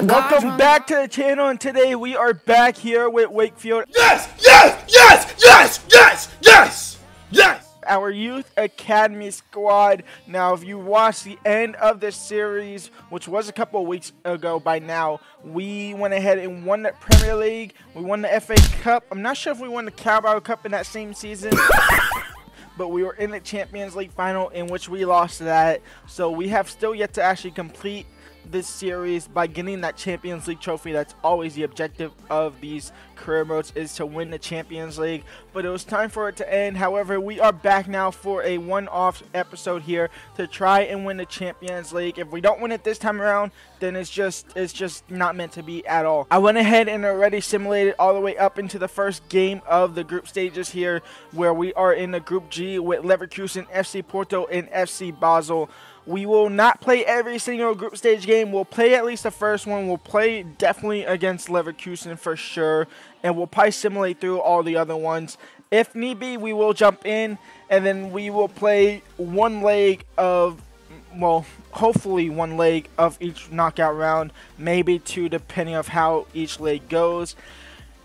Welcome back to the channel, and today we are back here with Wakefield. Yes! Yes! Yes! Yes! Yes! Yes! Yes! Our Youth Academy squad. Now, if you watched the end of this series, which was a couple of weeks ago by now, we went ahead and won the Premier League. We won the FA Cup. I'm not sure if we won the Carabao Cup in that same season. But we were in the Champions League final, in which we lost that. So we have still yet to actually complete this series by getting that Champions League trophy. That's always the objective of these career modes, is to win the Champions League. But it was time for it to end. However, we are back now for a one-off episode here to try and win the Champions League. If we don't win it this time around, then it's just not meant to be at all. I went ahead and already simulated all the way up into the first game of the group stages here, where we are in the Group G with Leverkusen, FC Porto, and FC Basel. We will not play every single group stage game. We'll play at least the first one. We'll play definitely against Leverkusen for sure. And we'll probably simulate through all the other ones. If need be, we will jump in. And then we will play one leg of, well, hopefully one leg of each knockout round. Maybe two, depending on how each leg goes.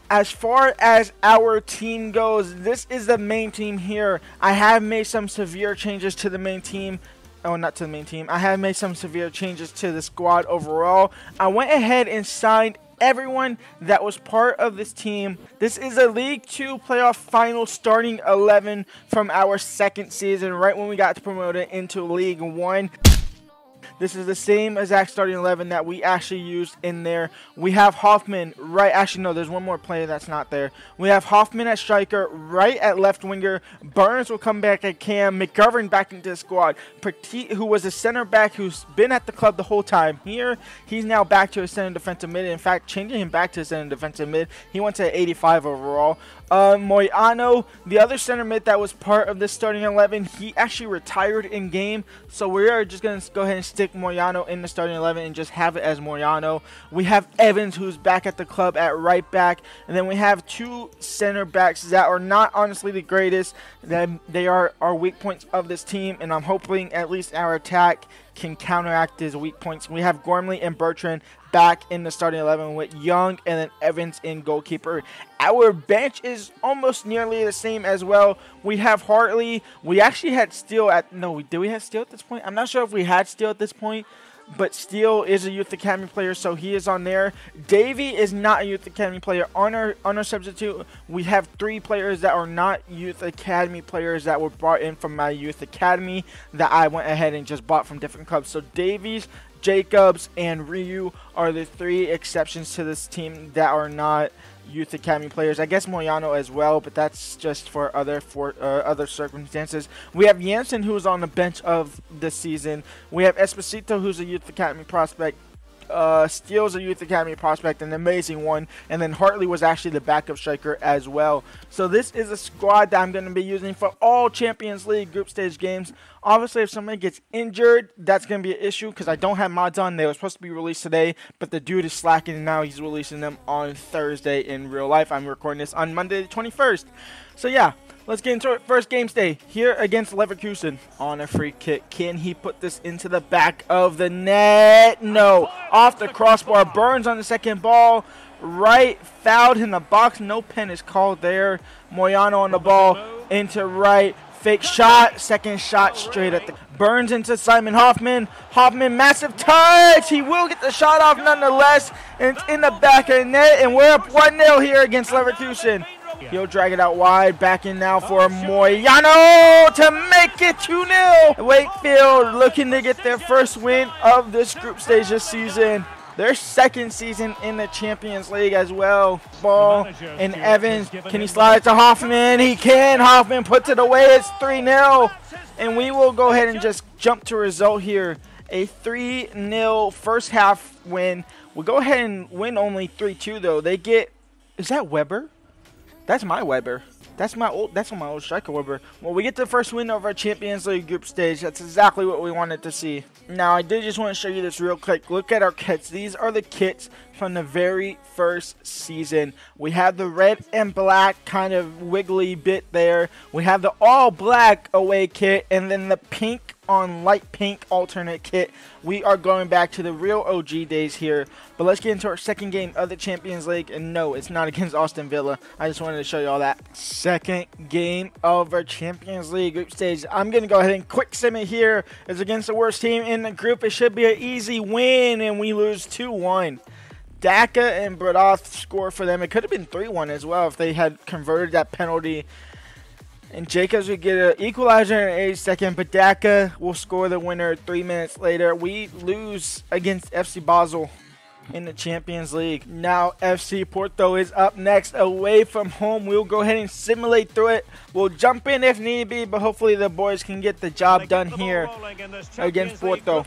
As far as our team goes, this is the main team here. I have made some severe changes to the main team. Oh, not to the main team. I have made some severe changes to the squad overall. I went ahead and signed everyone that was part of this team. This is a League 2 playoff final starting 11 from our second season, right when we got promoted into League 1. This is the same exact starting 11 that we actually used in there. We have Hoffman right. Actually, no, there's one more player that's not there. We have Hoffman at striker, right at left winger. Burns will come back at cam. McGovern back into the squad. Petit, who was a center back who's been at the club the whole time here, he's now back to a center defensive mid. In fact, changing him back to a center defensive mid. He went to 85 overall. Moyano, the other center mid that was part of this starting 11, he actually retired in game, so we are just going to go ahead and stick Moyano in the starting 11 and just have it as Moyano. We have Evans, who's back at the club at right back, and then we have two center backs that are not honestly the greatest. They are our weak points of this team, and I'm hoping at least our attack can counteract his weak points. We have Gormley and Bertrand back in the starting 11 with Young and then Evans in goalkeeper. Our bench is almost nearly the same as well. We have Hartley. We actually had Steele at, no, did we have Steele at this point? I'm not sure if we had Steele at this point, but Steele is a Youth Academy player, so he is on there. Davey is not a Youth Academy player. On our substitute, we have three players that are not Youth Academy players that were brought in from my Youth Academy that I went ahead and just bought from different clubs. So Davies, Jacobs, and Ryu are the three exceptions to this team that are not Youth Academy players. I guess Moyano as well, but that's just for other circumstances. We have Jansen, who is on the bench of this season. We have Esposito, who's a Youth Academy prospect. Steele's a Youth Academy prospect, an amazing one, and then Hartley was actually the backup striker as well. So this is a squad that I'm going to be using for all Champions League group stage games. Obviously, if somebody gets injured, that's going to be an issue because I don't have mods on. They were supposed to be released today, but the dude is slacking, and now he's releasing them on Thursday in real life. I'm recording this on Monday the 21st. So yeah, let's get into it. First game day here against Leverkusen on a free kick. Can he put this into the back of the net? No. Off the crossbar. Burns on the second ball. Right. Fouled in the box. No pen is called there. Moyano on the ball. Into right. Fake shot. Second shot straight at the... Burns into Simon Hoffman. Hoffman, massive touch. He will get the shot off nonetheless. And it's in the back of the net. And we're up 1-0 here against Leverkusen. He'll drag it out wide. Back in now for Moyano to make it 2-0. Wakefield looking to get their first win of this group stage this season. Their second season in the Champions League as well. Ball and Evans. Can he slide it to Hoffman? He can. Hoffman puts it away. It's 3-0. And we will go ahead and just jump to result here. A 3-0 first half win. We'll go ahead and win only 3-2 though. They get... Is that Weber? That's my Weber. That's my old striker Weber. Well, we get the first win of our Champions League group stage. That's exactly what we wanted to see. Now, I did just want to show you this real quick. Look at our kits. These are the kits from the very first season. We have the red and black kind of wiggly bit there. We have the all black away kit, and then the pink on light pink alternate kit. We are going back to the real OG days here. But let's get into our second game of the Champions League. And no, it's not against Aston Villa. I just wanted to show you all that. Second game of our Champions League group stage. I'm going to go ahead and quick sim it here. It's against the worst team in the group. It should be an easy win, and we lose 2-1. Daka and Bradoth score for them. It could have been 3-1 as well if they had converted that penalty. And Jacobs would get an equalizer in 82nd, but Daka will score the winner 3 minutes later. We lose against FC Basel in the Champions League. Now FC Porto is up next away from home. We'll go ahead and simulate through it. We'll jump in if need be, but hopefully the boys can get the job done here against Porto.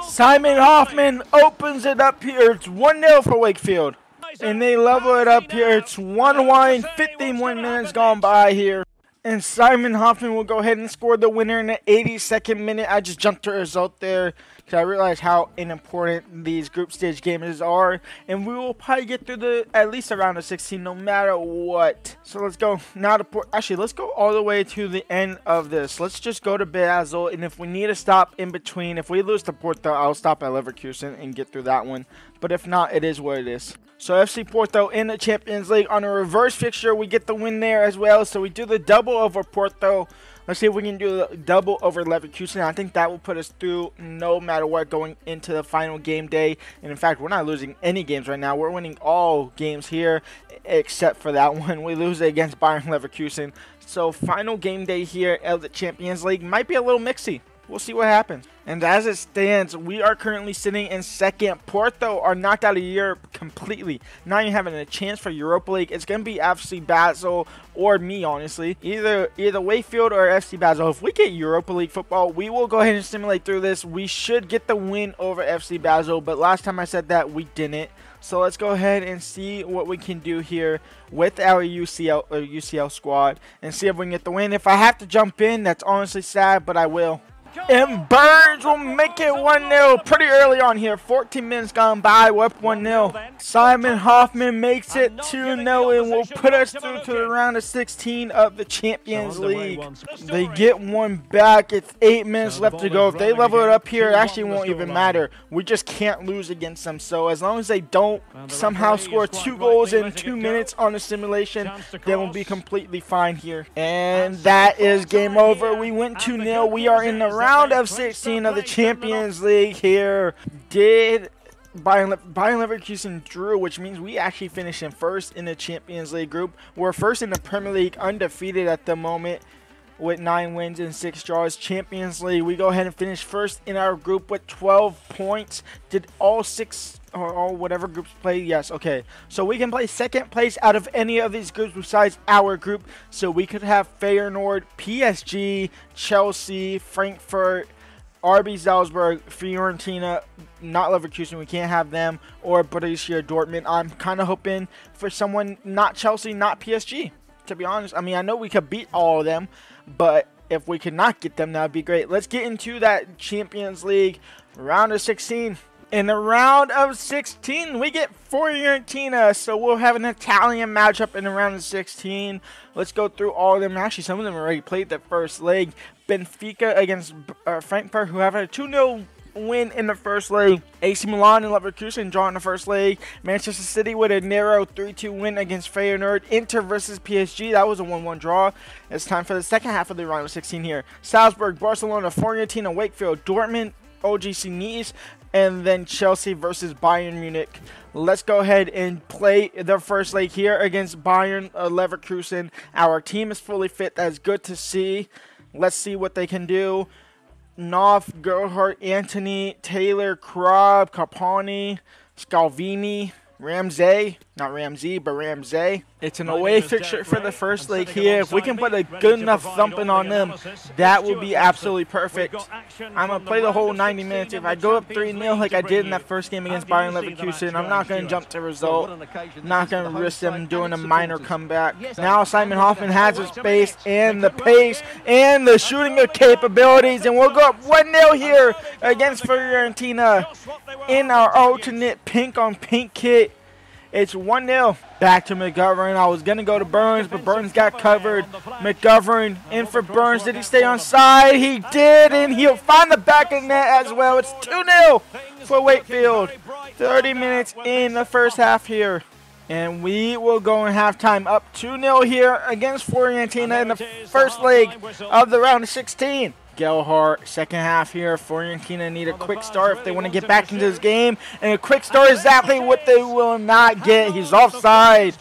Simon Hoffman opens it up here. It's 1-0 for Wakefield. And they level it up here. It's 1-1, 51 minutes gone by here. And Simon Hoffman will go ahead and score the winner in the 82nd minute. I just jumped to a result there because I realized how unimportant these group stage games are. And we will probably get through at least around the 16 no matter what. So let's go now to actually, let's go all the way to the end of this. Let's just go to Basel. And if we need to stop in between, if we lose to Porto, I'll stop at Leverkusen and get through that one. But if not, it is what it is. So FC Porto in the Champions League on a reverse fixture. We get the win there as well. So we do the double over Porto. Let's see if we can do the double over Leverkusen. I think that will put us through no matter what going into the final game day. And in fact, we're not losing any games right now. We're winning all games here except for that one. We lose it against Bayern Leverkusen. So final game day here of the Champions League might be a little mixy. We'll see what happens. And as it stands, we are currently sitting in second. Porto are knocked out of Europe completely. Not even having a chance for Europa League. It's going to be FC Basel or me, honestly. Either Wakefield or FC Basel. If we get Europa League football, we will go ahead and simulate through this. We should get the win over FC Basel. But last time I said that, we didn't. So let's go ahead and see what we can do here with our UCL squad. And see if we can get the win. If I have to jump in, that's honestly sad, but I will. And Burns will make it 1-0 pretty early on here. 14 minutes gone by. We're up 1-0. Simon Hoffman makes it 2-0 and will put us through to the round of 16 of the Champions League. They get one back. It's 8 minutes left to go. If they level it up here, it actually won't even matter. We just can't lose against them. So as long as they don't somehow score 2 goals in 2 minutes on the simulation, then we'll be completely fine here. And that is game over. We went 2-0. We are in the round of 16 of the Champions League here. Did Bayern Leverkusen drew, which means we actually finished in first in the Champions League group. We're first in the Premier League, undefeated at the moment with 9 wins and 6 draws. Champions League, we go ahead and finish first in our group with 12 points. Did all 6 or all whatever groups play? Yes, okay. So we can play second place out of any of these groups besides our group. So we could have Feyenoord, PSG, Chelsea, Frankfurt, RB Salzburg, Fiorentina, not Leverkusen, we can't have them, or Borussia Dortmund. I'm kind of hoping for someone not Chelsea, not PSG, to be honest. I mean, I know we could beat all of them, but if we could not get them, that would be great. Let's get into that Champions League round of 16. In the round of 16, we get Fiorentina, so we'll have an Italian matchup in the round of 16. Let's go through all of them. Actually, some of them already played the first leg. Benfica against Frankfurt, who have a 2-0 win in the first leg. AC Milan and Leverkusen draw in the first leg. Manchester City with a narrow 3-2 win against Feyenoord. Inter versus PSG, that was a 1-1 draw. It's time for the second half of the round of 16 here. Salzburg, Barcelona, Fiorentina, Wakefield, Dortmund, OGC Nice, and then Chelsea versus Bayern Munich. Let's go ahead and play the first leg here against Bayern Leverkusen. Our team is fully fit. That's good to see. Let's see what they can do. Knopf, Gerhardt, Anthony, Taylor, Krab, Carpani, Scalvini, Ramsey. Not Ramsey, but Ramsey. It's an away fixture for the first leg here. If we can put a good enough thumping on them, that would be absolutely perfect. I'm going to play the whole 90 minutes. If I go up 3-0 like I did in that first game against Bayern Leverkusen, I'm not going to jump to result. Not going to risk them doing a minor comeback. Now Simon Hoffman has the space and the pace and the shooting capabilities. And we'll go up 1-0 here against Fiorentina in our alternate pink on pink kit. It's 1-0. Back to McGovern. I was going to go to Burns, but Burns got covered. McGovern in for Burns. Did he stay on side? He did, and he'll find the back of net as well. It's 2-0 for Wakefield. 30 minutes in the first half here. And we will go in halftime up 2-0 here against Fiorentina in the first leg of the round of 16. Gelhart, second half here. Fiorentina need a quick start if they want to get back into this game. And a quick start is exactly what they will not get. He's offside.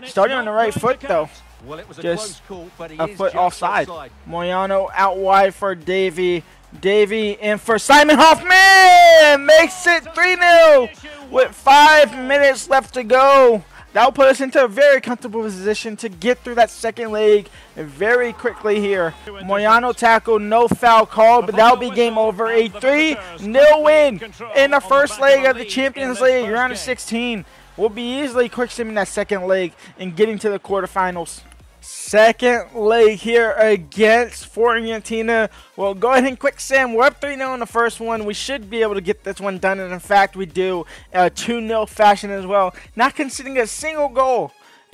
Starting on the right foot, though. Just a foot offside. Moyano out wide for Davy. Davy in for Simon Hoffman. Makes it 3-0 with 5 minutes left to go. That'll put us into a very comfortable position to get through that second leg very quickly here. Moyano tackle, no foul call, but that'll be game over. A 3-0 win in the first leg of the Champions League, round of 16. We'll be easily quick simming that second leg and getting to the quarterfinals. Second leg here against Fiorentina. Well, go ahead and quick sim. We're up 3-0 in the first one. We should be able to get this one done, and in fact, we do. 2-0 fashion as well. Not conceding a single goal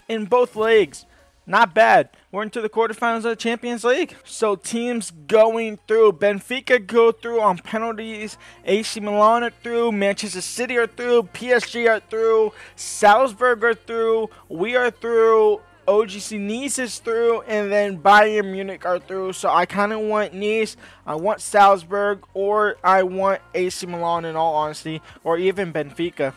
in both legs. Not bad. We're into the quarterfinals of the Champions League. So teams going through. Benfica go through on penalties. AC Milan are through. Manchester City are through. PSG are through. Salzburg are through. We are through. OGC Nice is through, and then Bayern Munich are through. So I kind of want Nice, I want Salzburg, or I want AC Milan in all honesty, or even Benfica.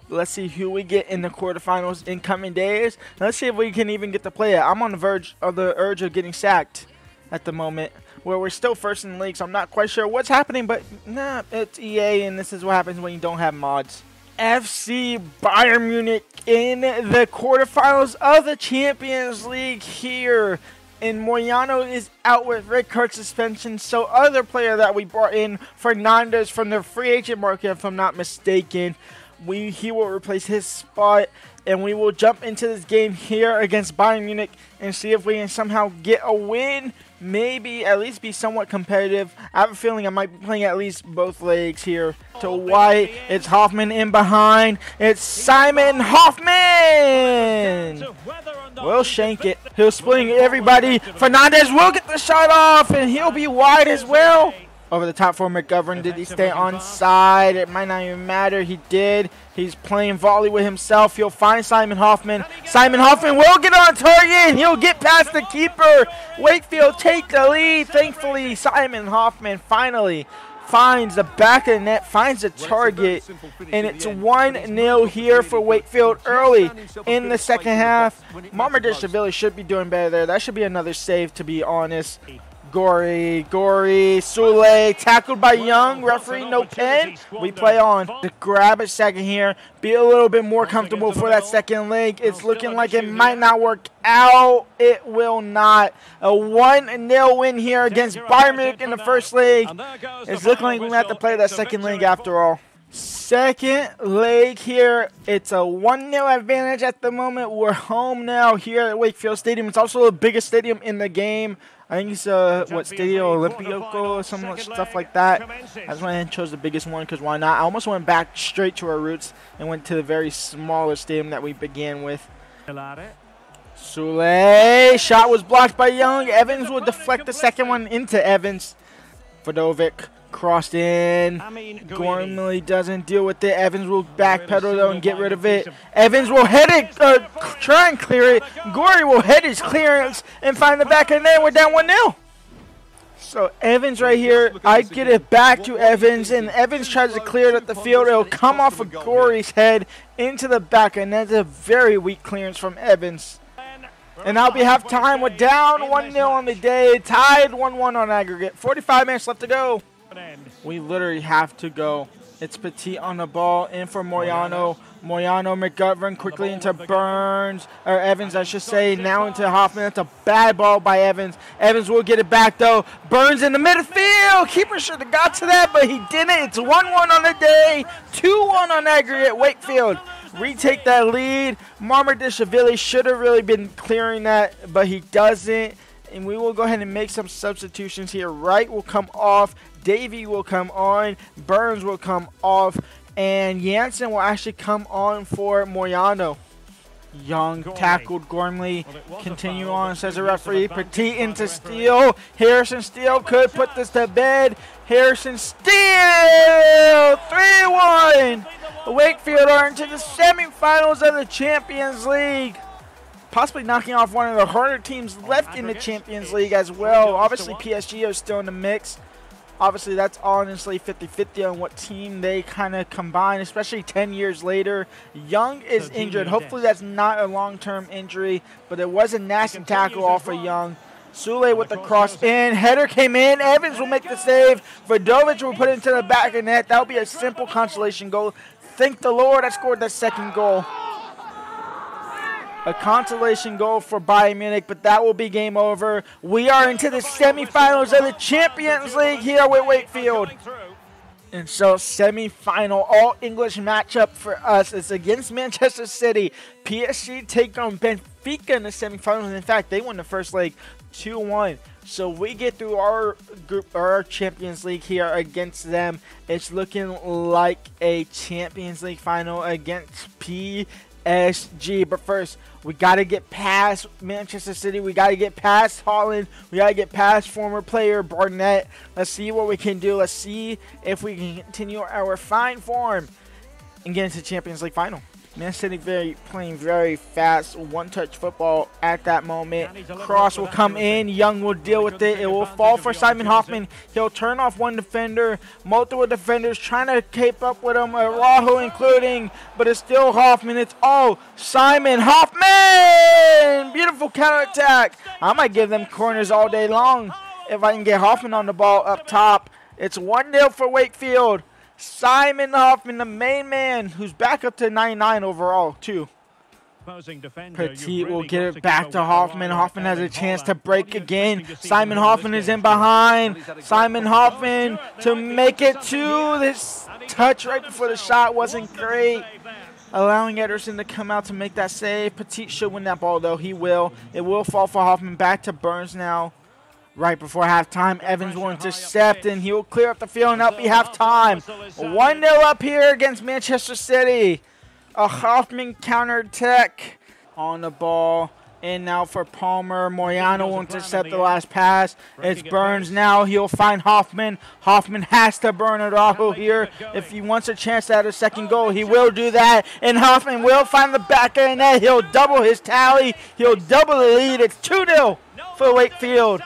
Let's see who we get in the quarterfinals in coming days. Let's see if we can even get to play it. I'm on the verge of the urge of getting sacked at the moment, where we're still first in the league, so I'm not quite sure what's happening, but nah, it's EA, and this is what happens when you don't have mods. FC Bayern Munich in the quarterfinals of the Champions League here. And Moyano is out with red card suspension. So other player that we brought in, Fernandez from the free agent market, if I'm not mistaken, he will replace his spot. And we will jump into this game here against Bayern Munich and see if we can somehow get a win. Maybe at least be somewhat competitive. I have a feeling I might be playing at least both legs here. To White, it's Hoffman in behind. It's Simon Hoffman! We'll shank it. He'll splitting everybody. Fernandez will get the shot off, and he'll be wide as well. Over the top for McGovern. Did he stay on side? It might not even matter. He did. He's playing volley with himself. He'll find Simon Hoffman. Simon Hoffman will get on target, and he'll get past the keeper. Wakefield take the lead. Thankfully, Simon Hoffman finally finds the back of the net, finds the target, and it's 1-0 here for Wakefield early in the second half. Marmadishvili should be doing better there. That should be another save, to be honest. Gory, Sule, tackled by Young, referee no pen, we play on. To grab a second here, be a little bit more comfortable for that second leg. It's looking like it might not work out. It will not. A 1-0 win here against Bayern Munich in the first leg. It's looking like we have to play that second leg after all. Second leg here, it's a 1-0 advantage at the moment. We're home now here at Wakefield Stadium. It's also the biggest stadium in the game. I think it's Stadio Olimpico or some stuff like that. That's why I chose the biggest one, because why not? I almost went back straight to our roots and went to the very smaller stadium that we began with. Sule, shot was blocked by Young. Evans will deflect the second one into Evans. Vodovic crossed in. Gormley doesn't deal with it. Evans will backpedal though and get rid of it. Evans will head it, try and clear it. Gory will head his clearance and find the back of the net. We're down 1-0. So Evans right here, I get it back to Evans, and Evans tries to clear it up the field. It'll come off of Gory's head into the back, and that's a very weak clearance from Evans. And now we have time. We're down 1-0 on the day, tied 1-1 on aggregate. 45 minutes left to go. We literally have to go. It's Petit on the ball, in for Moyano. Moyano, McGovern quickly into Burns, or Evans, I should say, now into Hoffman. That's a bad ball by Evans. Evans will get it back, though. Burns in the midfield. Keeper should have got to that, but he didn't. It's 1-1 on the day, 2-1 on aggregate. Wakefield retake that lead. Marmadishvili should have really been clearing that, but he doesn't. And we will go ahead and make some substitutions here. Wright will come off. Davy will come on. Burns will come off. And Janssen will actually come on for Moyano. Young tackled Gormley. Continue on, says the referee. Petit into Steele. Harrison Steele could put this to bed. Harrison Steele! 3-1! Wakefield are into the semifinals of the Champions League. Possibly knocking off one of the harder teams left in the Champions League as well. Obviously, PSG are still in the mix. Obviously, that's honestly 50-50 on what team they kind of combine, especially 10 years later. Young is injured. Hopefully, that's not a long-term injury, but it was a nasty tackle off of Young. Sule with the cross in. Header came in. Evans will make the save. Vidovic will put it into the back of the net. That will be a simple consolation goal. Thank the Lord I scored that second goal. A consolation goal for Bayern Munich, but that will be game over. We are into the semifinals of the Champions League here with Wakefield. And so, semifinal all-English matchup for us is against Manchester City. PSG take on Benfica in the semifinals. In fact, they won the first leg 2-1. So we get through our group, our Champions League here against them. It's looking like a Champions League final against PSG. But first, we got to get past Manchester City. We got to get past Holland. We got to get past former player Barnett. Let's see what we can do. Let's see if we can continue our fine form and get into the Champions League final. Man City playing very fast, one-touch football at that moment. Cross will come in. Young will deal with it. It will fall for Simon Hoffman. He'll turn off one defender. Multiple defenders trying to keep up with him. Araujo including, but it's still Hoffman. It's all Simon Hoffman! Beautiful counterattack. I might give them corners all day long if I can get Hoffman on the ball up top. It's 1-0 for Wakefield. Simon Hoffman, the main man, who's back up to 99 overall, too. Petit will get it back to Hoffman. Hoffman has a chance to break again. Simon Hoffman is in behind. Simon Hoffman to make it to this touch right before the shot wasn't great. Allowing Ederson to come out to make that save. Petit should win that ball, though. He will. It will fall for Hoffman. Back to Burns now. Right before halftime, Evans will intercept, and he will clear up the field, and that'll be halftime. 1-0 up here against Manchester City. A Hoffman counter-attack on the ball. And now for Palmer. Moyano will intercept the last pass. It's Burns now. He'll find Hoffman. Hoffman has to burn it off here. If he wants a chance at a second goal, he will do that. And Hoffman will find the back of the net. He'll double his tally. He'll double the lead. It's 2-0 for Wakefield.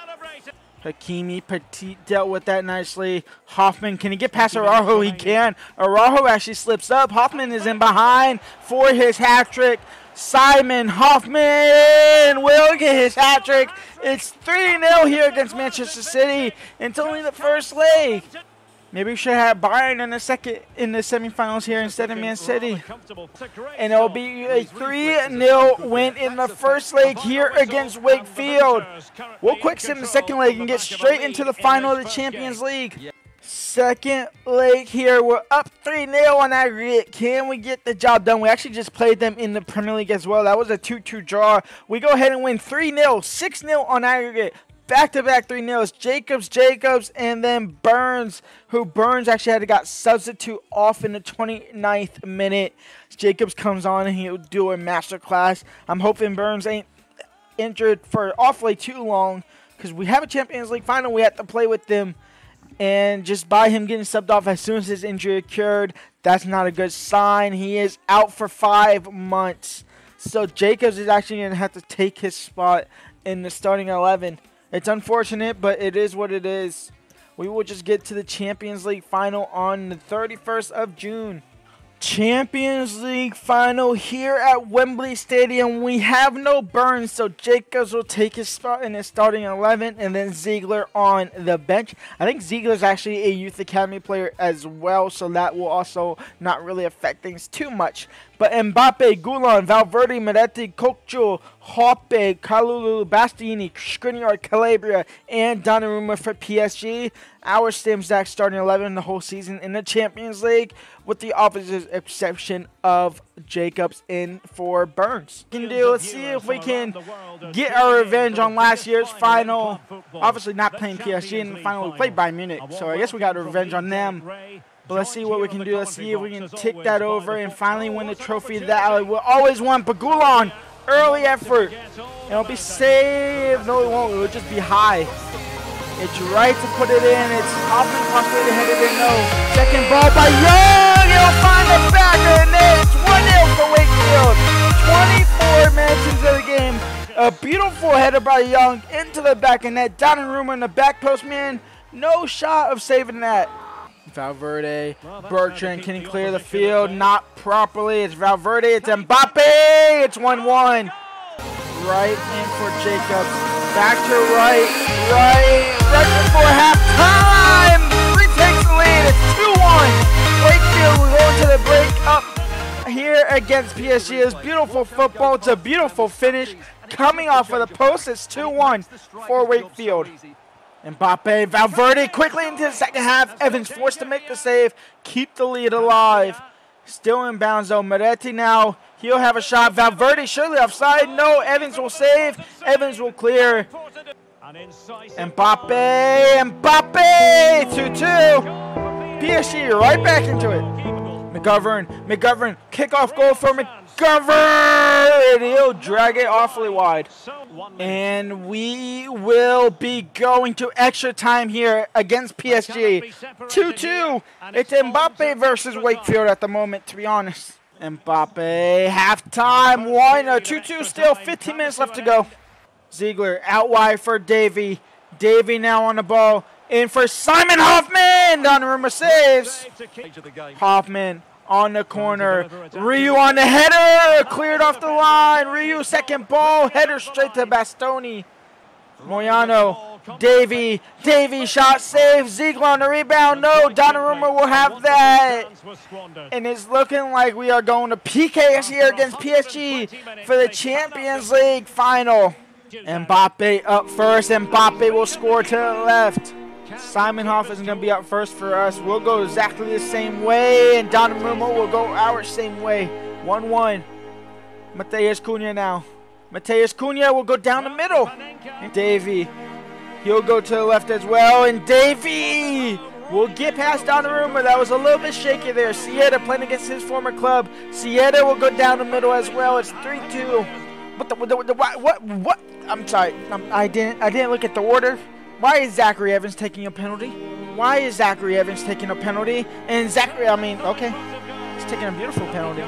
Hakimi Petit dealt with that nicely. Hoffman, can he get past Araujo? He can. Araujo actually slips up. Hoffman is in behind for his hat trick. Simon Hoffman will get his hat trick. It's 3-0 here against Manchester City. It's only the first leg. Maybe we should have Bayern in the semifinals here instead of Man City. And it'll be a 3-0 win in the first leg here against Wakefield. We'll quick sim the second leg and get straight into the final of the Champions League. Second leg here. We're up 3-0 on aggregate. Can we get the job done? We actually just played them in the Premier League as well. That was a 2-2 draw. We go ahead and win 3-0, 6-0 on aggregate. Back-to-back 3-0s. Jacobs, and then Burns, who Burns actually got substitute off in the 29th minute. Jacobs comes on and he'll do a masterclass. I'm hoping Burns ain't injured for awfully too long because we have a Champions League final. We have to play with them. And just by him getting subbed off as soon as his injury occurred, that's not a good sign. He is out for 5 months. So Jacobs is actually going to have to take his spot in the starting 11. It's unfortunate, but it is what it is. We will just get to the Champions League final on the 31st of June. Champions League final here at Wembley Stadium. We have no Burns, so Jacobs will take his spot in the starting 11, and then Ziegler on the bench. I think Ziegler's actually a Youth Academy player as well, so that will also not really affect things too much. But Mbappe, Goulon, Valverde, Meretti, Kokchu, Hoppe, Kalulu, Bastiani, Skriniar, Calabria, and Donnarumma for PSG. Our Stimzak starting 11 the whole season in the Champions League, with the opposite exception of Jacobs in for Burns. Let's see if we can get our revenge on last year's final. Obviously not playing PSG in the final. We played Bayern Munich, so I guess we got revenge on them. But let's see what we can do. Let's see if we can take that over and finally win the trophy that we always want. Bagulon, early effort. It'll be saved. No, it won't. It'll just be high. It's right to put it in. It's often possibly to head it in. No. Second ball by Young. It'll find the back of the net. It's 1-0 for Wakefield. 24 minutes into the game. A beautiful header by Young into the back of net. Donnarumma in the back post, man. No shot of saving that. Valverde, Bertrand, can he clear the field? Not properly. It's Valverde. It's Mbappe. It's 1-1. Right in for Jacobs. Back to right before halftime. Retakes the lead. It's 2-1. Wakefield will go into the break up here against PSG. It's beautiful football. It's a beautiful finish. Coming off of the post, it's 2-1 for Wakefield. Mbappe, Valverde quickly into the second half. Evans forced to make the save. Keep the lead alive. Still in bounds though. Moretti now. He'll have a shot. Valverde surely offside. No, Evans will save. Evans will clear. Mbappe. 2-2. PSG right back into it. McGovern. Kickoff goal for McGovern. He'll drag it awfully wide. And we will be going to extra time here against PSG. 2-2. It's Mbappe versus Wakefield at the moment, to be honest. Mbappe, halftime, 2-2 still, 15 minutes left to go. Ziegler out wide for Davy. Davy now on the ball. In for Simon Hoffman. Donnarumma saves. Hoffman on the corner. Ryu on the header. Cleared off the line. Ryu second ball. Header straight to Bastoni. Moyano. Davy shot save. Ziegler on the rebound. No, Donnarumma will have that. And it's looking like we are going to PKs here against PSG for the Champions League final. Mbappe up first. Mbappe will score to the left. Simon Hoff is going to be up first for us. We'll go exactly the same way, and Donnarumma will go our same way. 1-1. Mateus Cunha now. Mateus Cunha will go down the middle. And Davy, he'll go to the left as well, and Davy will get past Donnarumma. That was a little bit shaky there. Sieta playing against his former club. Sieta will go down the middle as well. It's 3-2. What? I'm sorry. I didn't look at the order. Why is Zachary Evans taking a penalty? And Zachary, he's taking a beautiful penalty.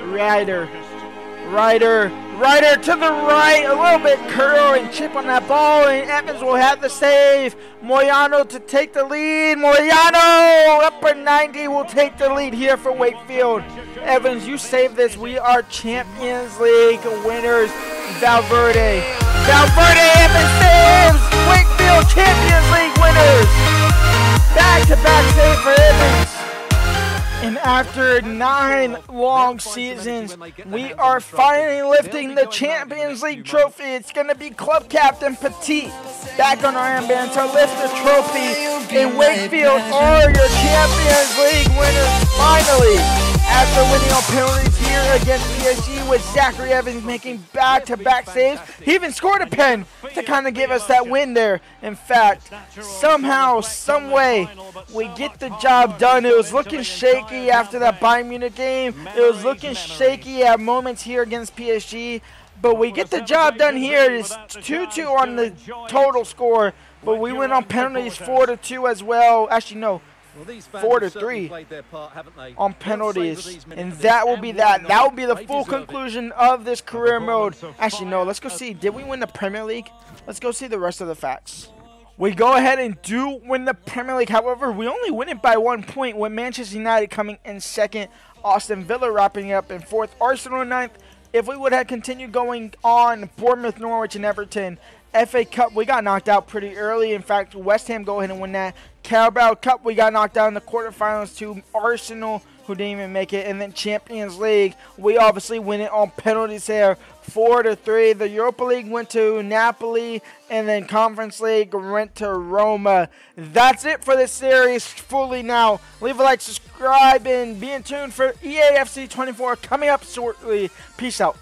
Ryder to the right, a little bit curl and chip on that ball, and Evans will have the save. Moyano to take the lead. Moyano, upper 90, will take the lead here for Wakefield. Evans, you save this. We are Champions League winners. Valverde, Evans saves. Wakefield Champions League winners. Back-to-back save for Evans. And after 9 long seasons, we are finally lifting the Champions League trophy. It's going to be Club Captain Petit back on our armband to lift the trophy. And Wakefield are your Champions League winners finally. After winning on penalties here against PSG with Zachary Evans making back-to-back saves. He even scored a pen to kind of give us that win there. In fact, somehow, some way, we get the job done. It was looking shaky after that Bayern Munich game. It was looking shaky at moments here against PSG. But we get the job done here. It's 2-2 on the total score. But we went on penalties 4-2 as well. Actually, no. 4-3 on penalties, and that will be that. That will be the full conclusion of this career mode. Actually, no, let's go see. Did we win the Premier League? Let's go see the rest of the facts. We go ahead and do win the Premier League. However, we only win it by 1 point, with Manchester United coming in second, Aston Villa wrapping up in fourth, Arsenal in ninth. If we would have continued going on, Bournemouth, Norwich, and Everton. FA Cup, we got knocked out pretty early. In fact, West Ham go ahead and win that. Carabao Cup, we got knocked out in the quarterfinals to Arsenal, who didn't even make it. And then Champions League, we obviously win it on penalties there, 4-3. The Europa League went to Napoli, and then Conference League went to Roma. That's it for this series fully now. Leave a like, subscribe, and be in tune for EAFC 24 coming up shortly. Peace out.